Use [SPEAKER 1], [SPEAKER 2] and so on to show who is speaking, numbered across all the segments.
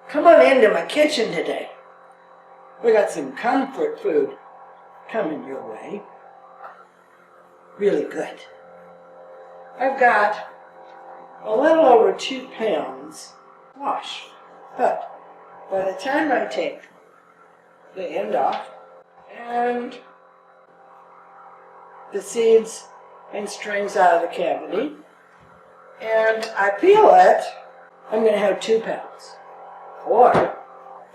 [SPEAKER 1] Come on into my kitchen today. We got some comfort food coming your way. Really good. I've got a little over 2 pounds squash, but by the time I take the end off and the seeds and strings out of the cavity, and I peel it, I'm going to have 2 pounds, or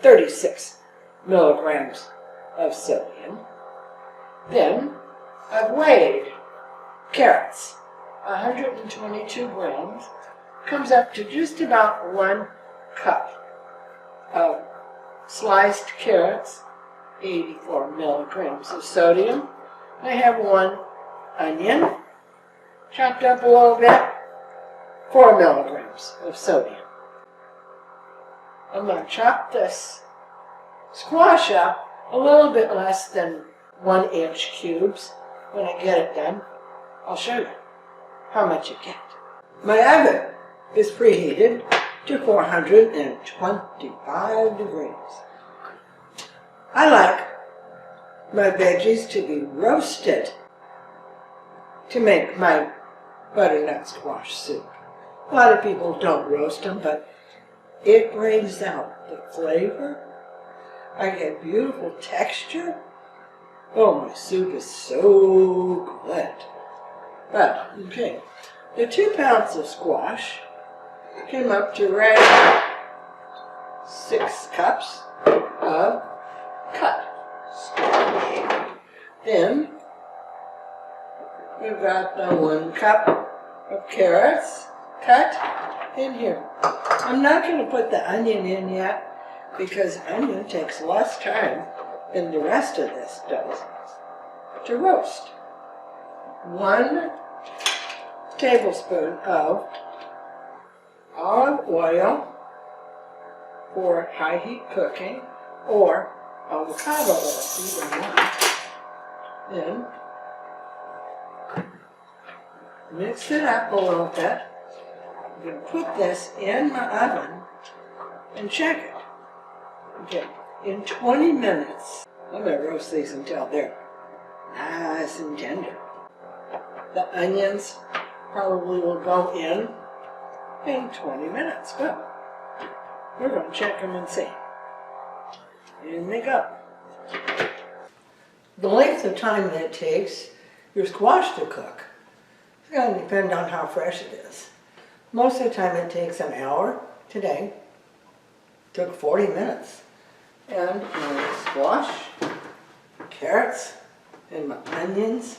[SPEAKER 1] 36 milligrams of sodium. Then I've weighed carrots, 122 grams, comes up to just about 1 cup of sliced carrots, 84 milligrams of sodium. I have 1 onion, chopped up a little bit, 4 milligrams of sodium. I'm going to chop this squash up a little bit less than 1-inch cubes. When I get it done, I'll show you how much you get. My oven is preheated to 425 degrees. I like my veggies to be roasted to make my butternut squash soup. A lot of people don't roast them, but it brings out the flavor. I get beautiful texture. Oh, my soup is so good. But, okay, the 2 pounds of squash came up to right 6 cups of cut squash. Then, we've got the 1 cup of carrots cut in here. I'm not going to put the onion in yet because onion takes less time than the rest of this does to roast. 1 tablespoon of olive oil for high heat cooking, or avocado oil, either one. Then mix it up a little bit. I'm going to put this in my oven and check it. Okay, in 20 minutes, I'm going to roast these until they're nice and tender. The onions probably will go in 20 minutes. Well, we're going to check them and see. In they go. The length of time that it takes your squash to cook is going to depend on how fresh it is. Most of the time it takes an hour. Today took 40 minutes. And my squash, carrots, and my onions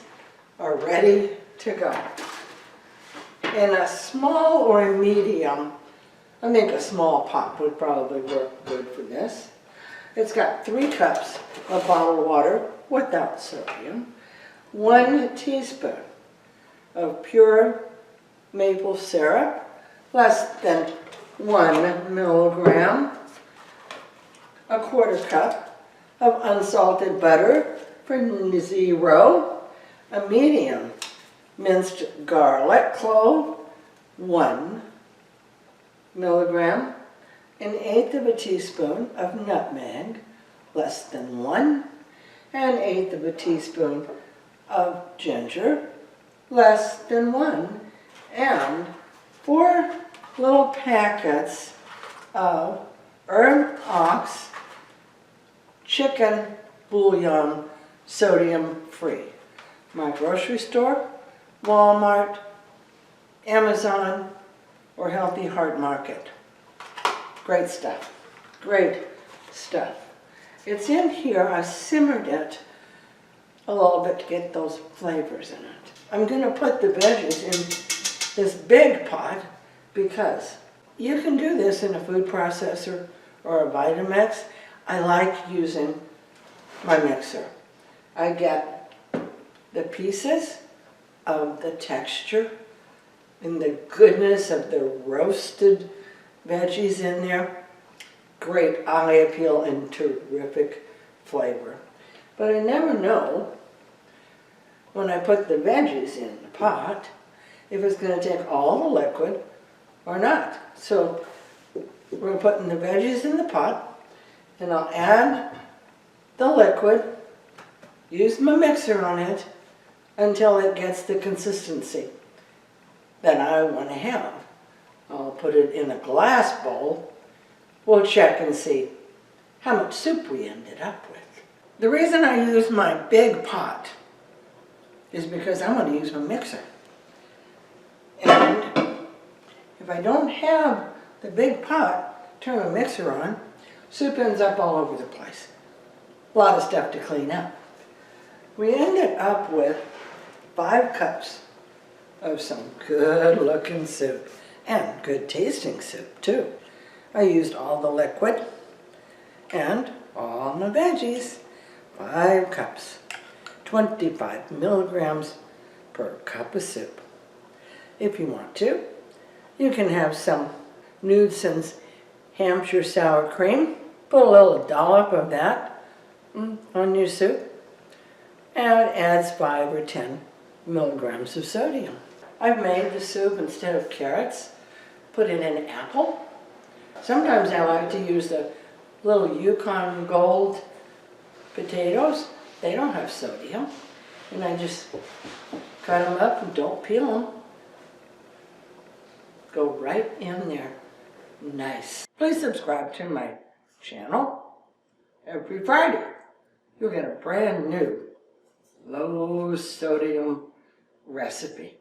[SPEAKER 1] are ready to go. In a small or a medium, I think a small pot would probably work good for this. It's got 3 cups of bottled water without sodium, 1 teaspoon of pure maple syrup, less than 1 milligram, a 1/4 cup of unsalted butter for 0, a medium minced garlic clove, 1 milligram, 1/8 of a teaspoon of nutmeg, less than 1, and 1/8 of a teaspoon of ginger, less than 1, and 4 little packets of herb ox chicken bouillon, sodium free. My grocery store, Walmart, Amazon, or Healthy Heart Market. Great stuff. Great stuff. It's in here. I simmered it a little bit to get those flavors in it. I'm going to put the veggies in this big pot because you can do this in a food processor or a Vitamix. I like using my mixer. I get the pieces of the texture and the goodness of the roasted veggies in there. Great eye appeal and terrific flavor. But I never know when I put the veggies in the pot if it's going to take all the liquid or not. So We're putting the veggies in the pot, and I'll add the liquid, use my mixer on it until it gets the consistency that I want to have. I'll put it in a glass bowl. We'll check and see how much soup we ended up with. The reason I use my big pot is because I'm going to use my mixer. And if I don't have the big pot, turn my mixer on, soup ends up all over the place. A lot of stuff to clean up. We ended up with 5 cups of some good looking soup and good tasting soup too. I used all the liquid and all my veggies. 5 cups, 25 milligrams per cup of soup. If you want to, you can have some Newson's Hampshire sour cream. Put a little dollop of that on your soup, and it adds 5 or 10 milligrams of sodium. I've made the soup, instead of carrots, put in an apple. Sometimes I like to use the little Yukon Gold potatoes. They don't have sodium. And I just cut them up and don't peel them. Go right in there. Nice. Please subscribe to my channel. Every Friday you'll get a brand new low sodium recipe.